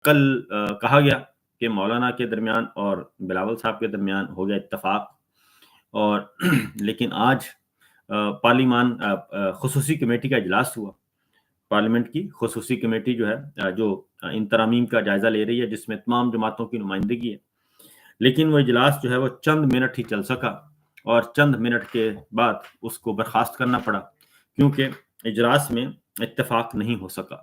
کل کہا گیا کہ مولانا کے درمیان اور بلاول صاحب کے درمیان ہو گیا اتفاق، اور لیکن آج پارلیمان خصوصی کمیٹی کا اجلاس ہوا، پارلیمنٹ کی خصوصی کمیٹی جو ہے جو ان ترامیم کا جائزہ لے رہی ہے، جس میں تمام جماعتوں کی نمائندگی ہے، لیکن وہ اجلاس جو ہے وہ چند منٹ ہی چل سکا، اور چند منٹ کے بعد اس کو برخاست کرنا پڑا، کیونکہ اجلاس میں اتفاق نہیں ہو سکا،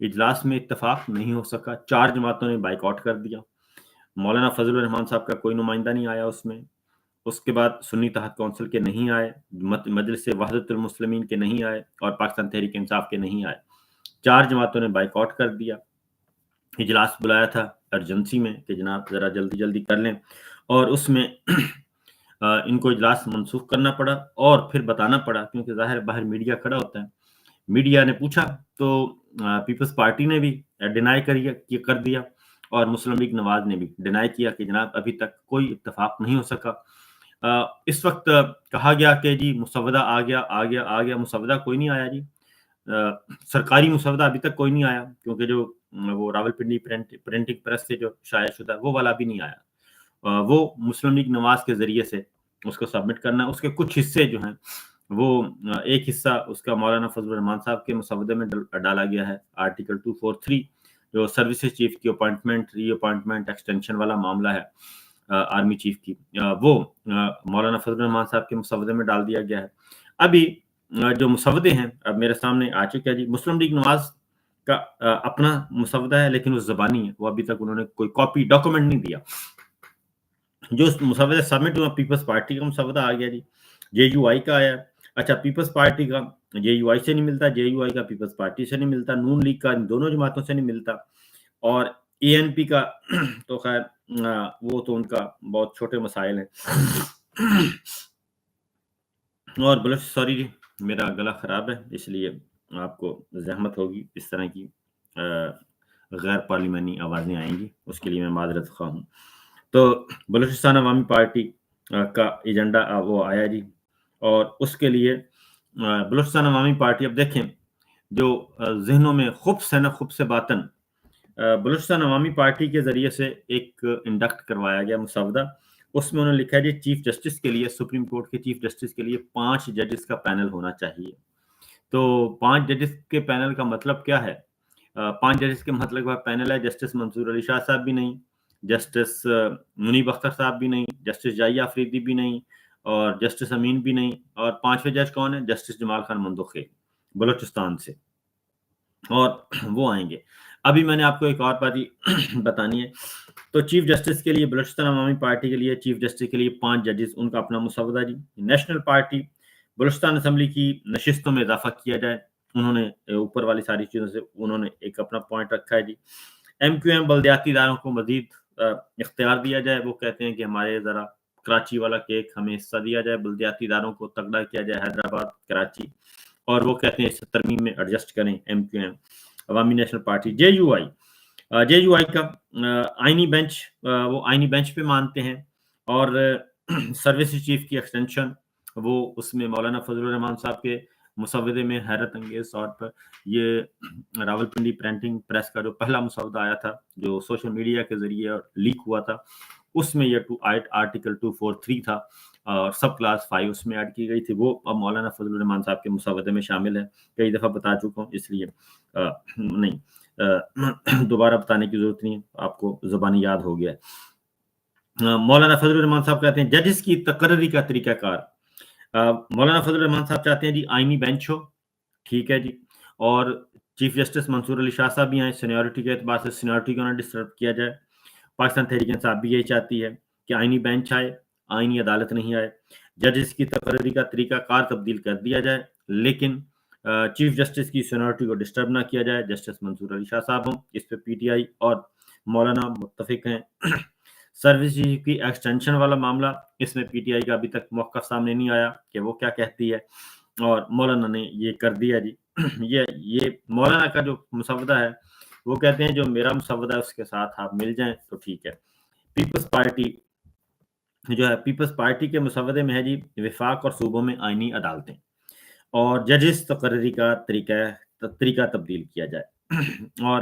اجلاس میں اتفاق نہیں ہو سکا، 4 جماعتوں نے بائیکاٹ کر دیا، مولانا فضل الرحمان صاحب کا کوئی نمائندہ نہیں آیا اس میں، اس کے بعد سنی اتحاد کونسل کے نہیں آئے، مجلس وحدت المسلمین کے نہیں آئے، اور پاکستان تحریک انصاف کے نہیں آئے، 4 جماعتوں نے بائیکاٹ کر دیا۔ اجلاس بلایا تھا ارجنسی میں کہ جناب ذرا جلدی جلدی کر لیں، اور اس میں ان کو اجلاس منسوخ کرنا پڑا، اور پھر بتانا پڑا، کیونکہ ظاہر باہر میڈیا کھڑا ہوتا ہے، میڈیا نے پوچھا تو پیپلز پارٹی نے بھی ڈینائی کر دیا، اور مسلم لیگ نواز نے بھی ڈینائی کیا کہ جناب ابھی تک کوئی اتفاق نہیں ہو سکا۔ اس وقت کہا گیا کہ جی مسودہ آ گیا، مسودہ کوئی نہیں آیا جی، سرکاری مسودہ ابھی تک کوئی نہیں آیا، کیونکہ جو وہ راولپنڈی پرنٹنگ پریس سے جو شائع شدہ وہ والا بھی نہیں آیا، وہ مسلم لیگ نواز کے ذریعے سے اس کو سبمٹ کرنا، اس کے کچھ حصے جو ہیں وہ ایک حصہ اس کا مولانا فضل الرحمان صاحب کے مسودے میں ڈالا گیا ہے، آرٹیکل 243 جو سروسز چیف کی اپوائنٹمنٹ ری اپوائنٹمنٹ ایکسٹینشن والا معاملہ ہے آرمی چیف کی، وہ مولانا فضل الرحمان صاحب کے مسودے میں ڈال دیا گیا ہے۔ ابھی جو مسودے ہیں اب میرے سامنے آ چکے ہیں جی، مسلم لیگ نواز کا اپنا مسودہ ہے، لیکن وہ زبانی ہے، وہ ابھی تک انہوں نے کوئی کاپی ڈاکومنٹ نہیں دیا۔ جو مسودہ سبمٹ ہوا پیپلز پارٹی کا مسودہ آ گیا جی، جے یو آئی کا آیا، اچھا پیپلز پارٹی کا جے یو آئی سے نہیں ملتا، جے یو آئی کا پیپلز پارٹی سے نہیں ملتا، نون لیگ کا ان دونوں جماعتوں سے نہیں ملتا، اور اے این پی کا تو خیر وہ تو ان کا بہت چھوٹے مسائل ہیں۔ اور سوری جی میرا گلا خراب ہے، اس لیے آپ کو زحمت ہوگی، اس طرح کی غیر پارلیمانی آوازیں آئیں گی، اس کے لیے میں معذرت خواہ ہوں۔ تو بلوچستان عوامی پارٹی کا ایجنڈا وہ آیا جی، اور اس کے لیے بلوچستان عوامی پارٹی، اب دیکھیں جو ذہنوں میں خوب سے باطن بلوچستان عوامی پارٹی کے ذریعے سے ایک انڈکٹ کروایا گیا مسودہ، اس میں انہوں نے لکھا ہے جی چیف جسٹس کے لیے، سپریم کورٹ کے چیف جسٹس کے لیے 5 ججز کا پینل ہونا چاہیے۔ تو 5 ججز کے پینل کا مطلب کیا ہے؟ 5 ججز کے مطلب کا پینل ہے جسٹس منصور علی شاہ صاحب بھی نہیں، جسٹس منیب اختر صاحب بھی نہیں، جسٹس جائیہ آفریدی بھی نہیں، اور جسٹس امین بھی نہیں، اور 5ویں جج کون ہے؟ جسٹس جمال خان مندوخیل بلوچستان سے، اور وہ آئیں گے۔ ابھی میں نے آپ کو ایک اور بات بتانی ہے، تو چیف جسٹس کے لیے بلوچستان عوامی پارٹی کے لیے چیف جسٹس کے لیے 5 ججز، ان کا اپنا مسودہ جی۔ نیشنل پارٹی بلوچستان اسمبلی کی نشستوں میں اضافہ کیا جائے، انہوں نے اوپر والی ساری چیزوں سے انہوں نے ایک اپنا پوائنٹ رکھا ہے جی۔ ایم کیو ایم بلدیاتی اداروں کو مزید اختیار دیا جائے، وہ کہتے ہیں کہ ہمارے ذرا کراچی والا کیک ہمیں حصہ دیا جائے، بلدیاتی اداروں کو تگڑا کیا جائے، حیدرآباد کراچی، اور وہ کہتے ہیں اس ترمیم میں ایڈجسٹ کریں ایم کیو ایم۔ عوامی نیشنل پارٹی جے یو آئی کا آئینی بینچ، وہ آئینی بینچ پہ مانتے ہیں، اور سروسز چیف کی ایکسٹینشن وہ اس میں مولانا فضل الرحمان صاحب کے مسودے میں حیرت انگیز طور پر یہ راولپنڈی پرنٹنگ پریس کا جو پہلا مسودہ آیا تھا جو سوشل میڈیا کے ذریعے لیک ہوا تھا، اس میں یہ آرٹیکل 243 تھا، اور سب کلاس 5 اس میں ایڈ کی گئی تھی، وہ اب مولانا فضل الرحمان صاحب کے مسودے میں شامل ہے، کئی دفعہ بتا چکا ہوں، اس لیے نہیں دوبارہ بتانے کی ضرورت نہیں ہے، آپ کو زبانی یاد ہو گیا ہے۔ مولانا فضل الرحمان صاحب کہتے ہیں ججز کی تقرری کا طریقہ کار، مولانا فضل الرحمان صاحب چاہتے ہیں جی آئینی بینچ ہو، ٹھیک ہے جی، اور چیف جسٹس منصور علی شاہ صاحب بھی ہیں، سینیورٹی کے اعتبار سے سینیورٹی کو نہ ڈسٹرب کیا جائے، پاکستان تحریک انصاف بھی یہی چاہتی ہے کہ آئینی بینچ آئے، آئینی عدالت نہیں آئے، ججز کی تقرری کا طریقہ کار تبدیل کر دیا جائے، لیکن چیف جسٹس کی سینیورٹی کو ڈسٹرب نہ کیا جائے، جسٹس منصور علی شاہ صاحب ہوں، اس پہ پی ٹی آئی اور مولانا متفق ہیں۔ سروس کی ایکسٹینشن والا معاملہ، اس میں پی ٹی آئی کا ابھی تک موقف سامنے نہیں آیا کہ وہ کیا کہتی ہے، اور مولانا نے یہ کر دیا جی۔ یہ مولانا کا جو مسودہ ہے وہ کہتے ہیں جو میرا مسودہ ہے اس کے ساتھ آپ مل جائیں تو ٹھیک ہے۔ پیپلز پارٹی جو ہے، پیپلز پارٹی کے مسودے میں ہے جی وفاق اور صوبوں میں آئینی عدالتیں، اور ججز تقرری کا طریقہ تبدیل کیا جائے، اور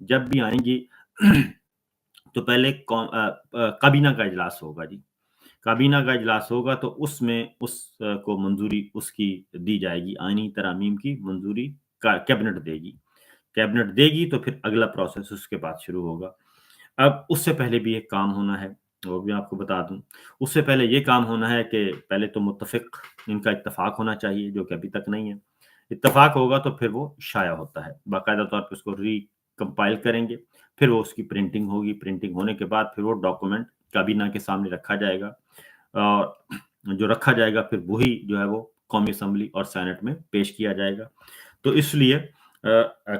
جب بھی آئیں گی تو پہلے کابینہ کا اجلاس ہوگا جی. کابینہ کا اجلاس ہوگا تو اس میں اس کو منظوری اس کی دی جائے گی، آئینی ترامیم کی منظوری کیبنٹ دے گی. کیبنٹ دے گی تو پھر اگلا پروسیس اس کے بعد شروع ہوگا. اب اس سے پہلے بھی ایک کام ہونا ہے، وہ بھی آپ کو بتا دوں. اس سے پہلے یہ کام ہونا ہے کہ پہلے تو متفق ان کا اتفاق ہونا چاہیے، جو کہ ابھی تک نہیں ہے. اتفاق ہوگا تو پھر وہ شائع ہوتا ہے، باقاعدہ طور پہ اس کو ری کمپائل کریں گے، پھر وہ اس کی پرنٹنگ ہوگی. پرنٹنگ ہونے کے بعد پھر وہ ڈاکومنٹ کابینہ کے سامنے رکھا جائے گا، اور جو رکھا جائے گا پھر وہی جو ہے وہ قومی اسمبلی اور سینٹ میں پیش کیا جائے گا. تو اس لیے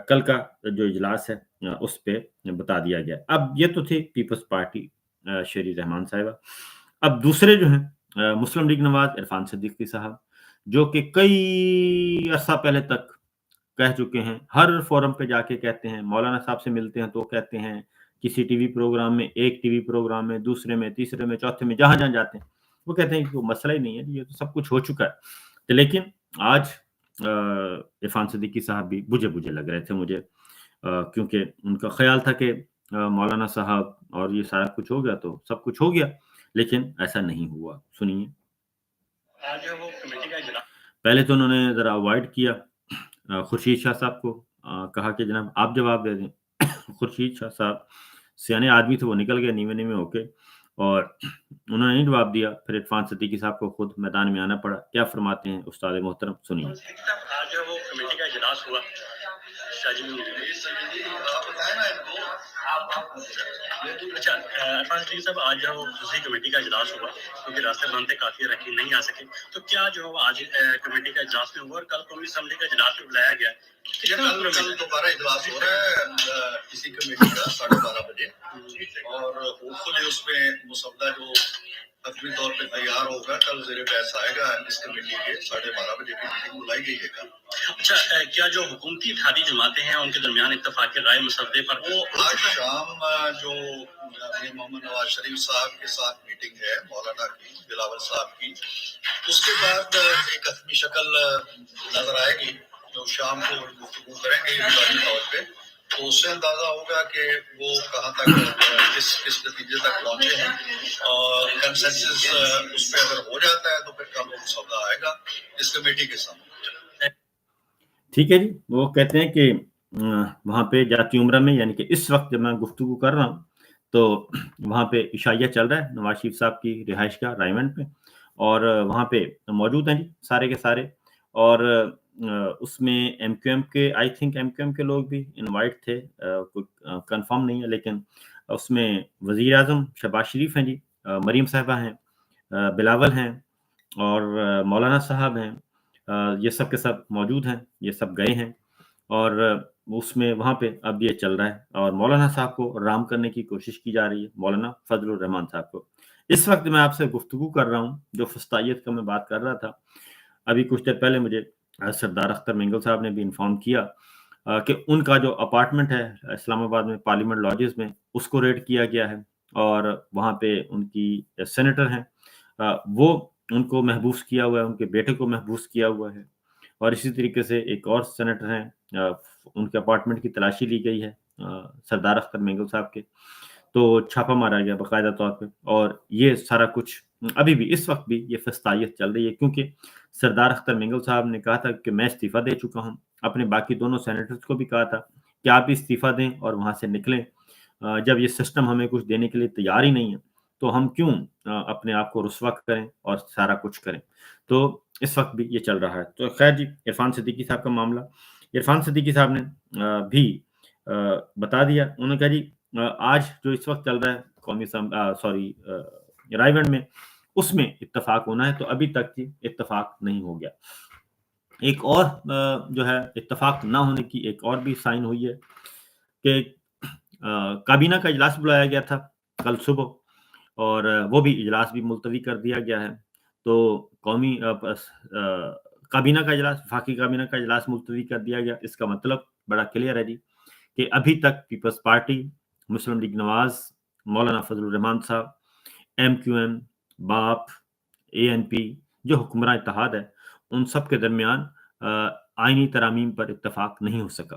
کل کا جو اجلاس ہے اس پہ بتا دیا گیا. اب یہ تو تھی پیپلز پارٹی شیری رحمان صاحبہ. اب دوسرے جو ہیں مسلم لیگ نواز عرفان صدیقی صاحب، جو کہ کئی عرصہ پہلے تک کہہ چکے ہیں، ہر فورم پہ جا کے کہتے ہیں، مولانا صاحب سے ملتے ہیں تو کہتے ہیں، کسی ٹی وی پروگرام میں، ایک ٹی وی پروگرام میں، دوسرے میں، تیسرے میں، چوتھے میں، جہاں جہاں جاتے ہیں وہ کہتے ہیں کہ وہ مسئلہ ہی نہیں ہے، یہ تو سب کچھ ہو چکا ہے. لیکن آج عرفان صدیقی صاحب بھی بجھے لگ رہے تھے مجھے، کیونکہ ان کا خیال تھا کہ مولانا صاحب اور یہ سارا کچھ ہو گیا تو سب کچھ ہو گیا، لیکن ایسا نہیں ہوا. سنیے. پہلے تو انہوں نے ذرا اوائڈ کیا خورشید شاہ صاحب کو، کہا کہ جناب آپ جواب دے دیں. خورشید شاہ صاحب سیانے آدمی تھے، وہ نکل گئے نیوے ہو کے، اور انہوں نے نہیں جواب دیا. پھر عرفان صدیقی صاحب کو خود میدان میں آنا پڑا. کیا فرماتے ہیں استاد محترم، سنیے. آج وہ کمیٹی کا اجلاس ہوا. اچھا عرفان صدیقی صاحب، آج جو دوسری کمیٹی کا اجلاس ہوا کیونکہ راستے بند تھے، کافی رکھی نہیں آ سکے، تو کیا جو آج کمیٹی کا اجلاس میں ہوا اور کل قومی اسمبلی کا اجلاس میں بلایا گیا؟ کل دوبارہ اجلاس ہو رہا ہے اسی کمیٹی کا 12:30 بجے، اور ہوپ فلی اس میں مسودہ جو حتمی طور پہ تیار ہوگا کل زیر بحث آئے گا. اس کمیٹی کے 12:30 بجے کی میٹنگ بلائی گئی ہے کل. اچھا، کیا جو حکومتی اتحادی جماعتیں ہیں ان کے درمیان اتفاق رائے مسودے پر وہ آج شام جو محمد نواز شریف صاحب کے ساتھ میٹنگ ہے مولانا کی، بلاول صاحب کی، اس کے بعد ایک حتمی شکل نظر آئے گی جو شام کو گفتگو کریں گے انفرادی طور پہ. تو اس سے اندازہ ہوگا کہ وہ کہاں تک کس نتیجے تک پہنچے ہیں، اور کنسنسس اس پہ اگر ہو جاتا ہے تو پھر کل وہ مسودہ آئے گا اس کمیٹی کے سامنے. ٹھیک ہے جی. وہ کہتے ہیں کہ وہاں پہ جاتی عمرہ میں، یعنی کہ اس وقت جب میں گفتگو کر رہا ہوں تو وہاں پہ عشائیہ چل رہا ہے نواز شریف صاحب کی رہائش کا رائمنڈ پہ، اور وہاں پہ موجود ہیں جی سارے کے سارے. اور اس میں ایم کیو ایم کے، I think MQM کے لوگ بھی انوائٹ تھے، کنفرم نہیں ہے، لیکن اس میں وزیر اعظم شہباز شریف ہیں جی، مریم صاحبہ ہیں، بلاول ہیں، اور مولانا صاحب ہیں. یہ سب کے سب موجود ہیں، یہ سب گئے ہیں، اور اس میں وہاں پہ اب یہ چل رہا ہے، اور مولانا صاحب کو رام کرنے کی کوشش کی جا رہی ہے، مولانا فضل الرحمان صاحب کو. اس وقت میں آپ سے گفتگو کر رہا ہوں، جو فسطائیت کا میں بات کر رہا تھا، ابھی کچھ دیر پہلے مجھے سردار اختر مینگل صاحب نے بھی انفارم کیا کہ ان کا جو اپارٹمنٹ ہے اسلام آباد میں پارلیمنٹ لاجز میں، اس کو ریڈ کیا گیا ہے، اور وہاں پہ ان کی سینیٹر ہیں، وہ ان کو محبوس کیا ہوا ہے، ان کے بیٹے کو محبوس کیا ہوا ہے. اور اسی طریقے سے ایک اور سینیٹر ہیں، ان کے اپارٹمنٹ کی تلاشی لی گئی ہے سردار اختر مینگل صاحب کے، تو چھاپا مارا گیا باقاعدہ طور پہ. اور یہ سارا کچھ ابھی بھی اس وقت بھی یہ فسطائیت چل رہی ہے، کیونکہ سردار اختر مینگل صاحب نے کہا تھا کہ میں استعفیٰ دے چکا ہوں، اپنے باقی دونوں سینیٹرز کو بھی کہا تھا کہ آپ بھی استعفیٰ دیں اور وہاں سے نکلیں. جب یہ سسٹم ہمیں کچھ دینے کے لیے تیار ہی نہیں ہے تو ہم کیوں اپنے آپ کو رسوا کریں اور سارا کچھ کریں. تو اس وقت بھی یہ چل رہا ہے. تو خیر جی، عرفان صدیقی صاحب کا معاملہ، عرفان صدیقی صاحب نے بھی بتا دیا. انہوں نے کہا جی آج جو اس وقت چل رہا ہے قومی رائیونڈ میں، اس میں اتفاق ہونا ہے، تو ابھی تک کی اتفاق نہیں ہو گیا. ایک اور جو ہے اتفاق نہ ہونے کی ایک اور بھی سائن ہوئی ہے کہ کابینہ کا اجلاس بلایا گیا تھا کل صبح، اور وہ بھی اجلاس بھی ملتوی کر دیا گیا ہے. تو قومی کابینہ کا اجلاس، وفاقی کابینہ کا اجلاس ملتوی کر دیا گیا. اس کا مطلب بڑا کلیئر ہے جی کہ ابھی تک پیپلز پارٹی، مسلم لیگ نواز، مولانا فضل الرحمان صاحب، ایم کیو ایم، باپ، اے این پی، جو حکمراں اتحاد ہے، ان سب کے درمیان آئینی ترامیم پر اتفاق نہیں ہو سکا.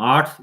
8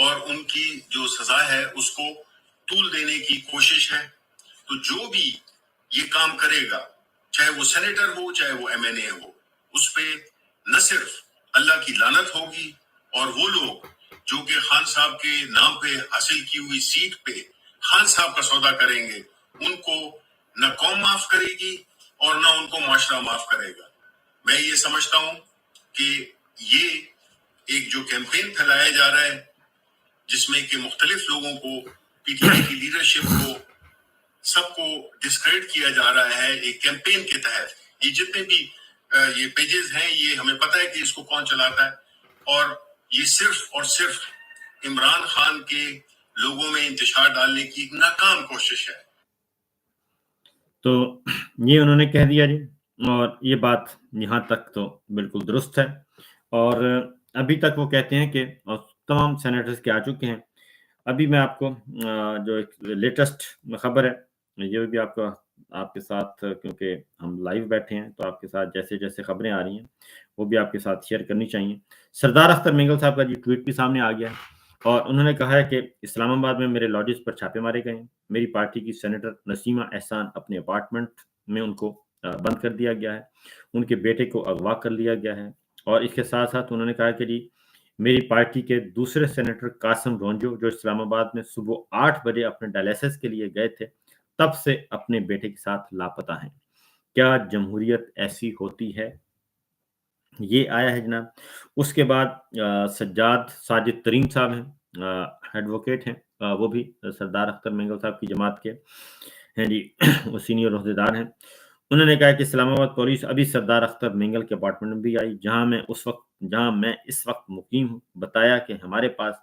اور ان کی جو سزا ہے اس کو طول دینے کی کوشش ہے. تو جو بھی یہ کام کرے گا, چاہے وہ سینیٹر ہو چاہے وہ MNA ہو, اس پہ نہ صرف اللہ کی لعنت ہوگی, اور وہ لوگ جو کہ خان صاحب کے نام پہ حاصل کی ہوئی سیٹ پہ خان صاحب کا سودا کریں گے, ان کو نہ قوم معاف کرے گی اور نہ ان کو معاشرہ معاف کرے گا. میں یہ سمجھتا ہوں کہ یہ ایک جو کیمپین پھیلایا جا رہا ہے جس میں کہ مختلف لوگوں کو, PTI کی لیڈرشپ کو, سب کو ڈسکریڈٹ کیا جا رہا ہے ایک کیمپین کے تحت. یہ جتنے بھی یہ پیجز ہیں, یہ ہمیں پتہ ہے کہ اس کو کون چلاتا ہے, اور یہ صرف اور صرف عمران خان کے لوگوں میں انتشار ڈالنے کی ایک ناکام کوشش ہے. تو یہ انہوں نے کہہ دیا جی, اور یہ بات یہاں تک تو بالکل درست ہے. اور ابھی تک وہ کہتے ہیں کہ تمام سینیٹرز کے آ چکے ہیں. ابھی میں آپ کو جو ایک لیٹسٹ خبر ہے یہ بھی آپ کے ساتھ, کیونکہ ہم لائیو بیٹھے ہیں تو آپ کے ساتھ جیسے جیسے خبریں آ رہی ہیں وہ بھی آپ کے ساتھ شیئر کرنی چاہیے. سردار اختر مینگل صاحب کا جی ٹویٹ بھی سامنے آ گیا ہے, اور انہوں نے کہا ہے کہ اسلام آباد میں میرے لاڈجز پر چھاپے مارے گئے ہیں. میری پارٹی کی سینیٹر نسیمہ احسان اپنے اپارٹمنٹ میں ان کو بند کر دیا گیا ہے, ان کے بیٹے کو اغوا کر لیا گیا ہے. اور اس کے ساتھ ساتھ انہوں نے کہا کہ جی میری پارٹی کے دوسرے سینیٹر قاسم رونجو جو اسلام آباد میں صبح 8 بجے اپنے ڈائلیسس کے لیے گئے تھے تب سے اپنے بیٹے کے ساتھ لاپتہ ہیں. کیا جمہوریت ایسی ہوتی ہے؟ یہ آیا ہے جناب. اس کے بعد ساجد ترین صاحب ہیں, ایڈوکیٹ ہیں, وہ بھی سردار اختر مینگل صاحب کی جماعت کے ہیں جی, وہ سینئر عہدیدار ہیں. انہوں نے کہا کہ اسلام آباد پولیس ابھی سردار اختر مینگل کے اپارٹمنٹ میں بھی آئی جہاں میں اس وقت مقیم ہوں. بتایا کہ ہمارے پاس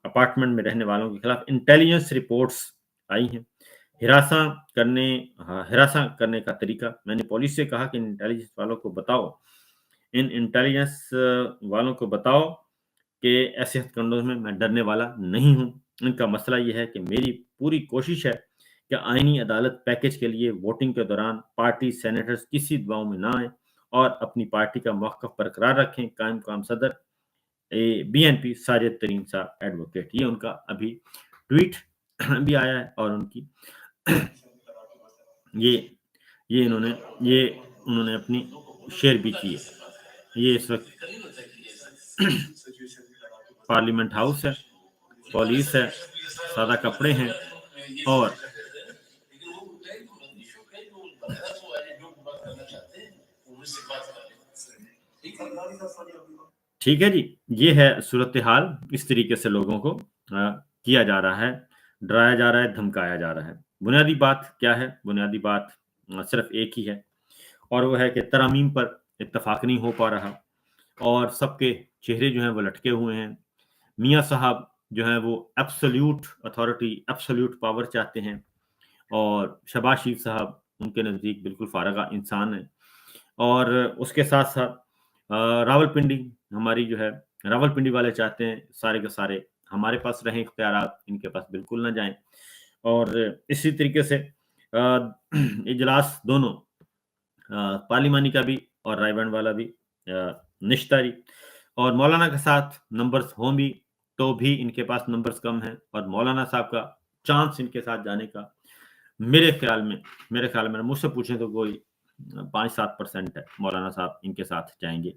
اپارٹمنٹ میں رہنے والوں کے خلاف انٹیلیجنس رپورٹس آئی ہیں. ہراساں کرنے کا طریقہ, میں نے پولیس سے کہا کہ انٹیلیجنس والوں کو بتاؤ کہ ایسے ہتھ کنڈوں میں ڈرنے والا نہیں ہوں. ان کا مسئلہ یہ ہے کہ میری پوری کوشش ہے کہ آئینی عدالت پیکج کے لیے ووٹنگ کے دوران پارٹی سینیٹرز کسی دباؤ میں نہ آئیں اور اپنی پارٹی کا موقف برقرار رکھیں. قائم صدر BNP ساجد ترین صاحب ایڈوکیٹ. یہ ان کا ابھی ٹویٹ بھی آیا ہے, اور ان کی یہ انہوں نے اپنی شیئر بھی کی ہے. یہ اس وقت پارلیمنٹ ہاؤس ہے, پولیس ہے, سادہ کپڑے ہیں, اور ٹھیک ہے جی. یہ ہے صورتحال. اس طریقے سے لوگوں کو کیا جا رہا ہے, ڈرایا جا رہا ہے, دھمکایا جا رہا ہے. بنیادی بات کیا ہے؟ بنیادی بات صرف ایک ہی ہے, اور وہ ہے کہ ترامیم پر اتفاق نہیں ہو پا رہا, اور سب کے چہرے جو ہیں وہ لٹکے ہوئے ہیں. میاں صاحب جو ہیں وہ ایبسلیوٹ اتھارٹی, ایبسلیوٹ پاور چاہتے ہیں, اور شہباز شریف صاحب ان کے نزدیک بالکل فارغ انسان ہیں. اور اس کے ساتھ ساتھ راولپنڈی, ہماری جو ہے راولپنڈی والے چاہتے ہیں سارے کے سارے ہمارے پاس رہیں اختیارات, ان کے پاس بالکل نہ جائیں. اور اسی طریقے سے اجلاس دونوں پارلیمانی کا بھی اور رائے بینڈ والا بھی نشتاری, اور مولانا کے ساتھ نمبرز ہوں بھی تو بھی ان کے پاس نمبرز کم ہیں, اور مولانا صاحب کا چانس ان کے ساتھ جانے کا میرے خیال میں مجھ سے پوچھیں تو کوئی 5-7% ہے. مولانا صاحب ان کے ساتھ جائیں گے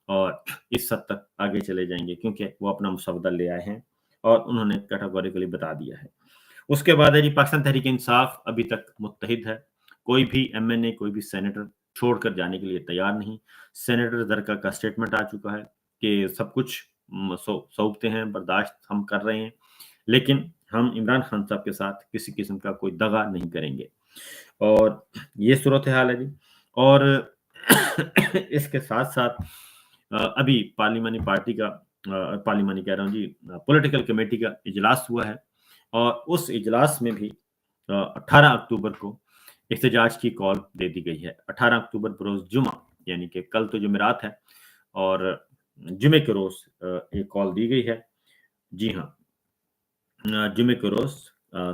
اور اس حد تک آگے چلے جائیں گے, کیونکہ وہ اپنا مسودہ لے آئے ہیں اور انہوں نے کیٹیگوریکلی بتا دیا ہے. اس کے بعد ہے جی پاکستان تحریک انصاف ابھی تک متحد ہے. کوئی بھی MNA, کوئی بھی سینیٹر چھوڑ کر جانے کے لیے تیار نہیں. سینیٹر زرکا کا اسٹیٹمنٹ آ چکا ہے کہ سب کچھ سوچتے ہیں, برداشت ہم کر رہے ہیں, لیکن ہم عمران خان صاحب کے ساتھ کسی قسم کا کوئی دغا نہیں کریں گے. اور یہ صورتحال ہے جی. اور اس کے ساتھ ساتھ ابھی پارلیمانی پارٹی کا پارلیمانی کہہ رہا ہوں جی پولیٹیکل کمیٹی کا اجلاس ہوا ہے, اور اس اجلاس میں بھی 18 اکتوبر کو احتجاج کی کال دے دی گئی ہے. 18 اکتوبر بروز جمعہ, یعنی کہ کل تو جمعرات ہے, اور جمعے کے روز ایک کال دی گئی ہے. جی ہاں, جمعے کے روز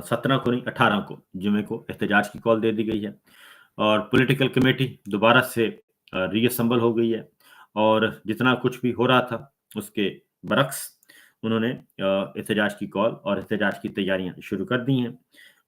17 کو نہیں 18 کو جمعے کو احتجاج کی کال دے دی گئی ہے, اور پولیٹیکل کمیٹی دوبارہ سے ری اسمبل ہو گئی ہے, اور جتنا کچھ بھی ہو رہا تھا اس کے برعکس انہوں نے احتجاج کی کال اور احتجاج کی تیاریاں شروع کر دی ہیں.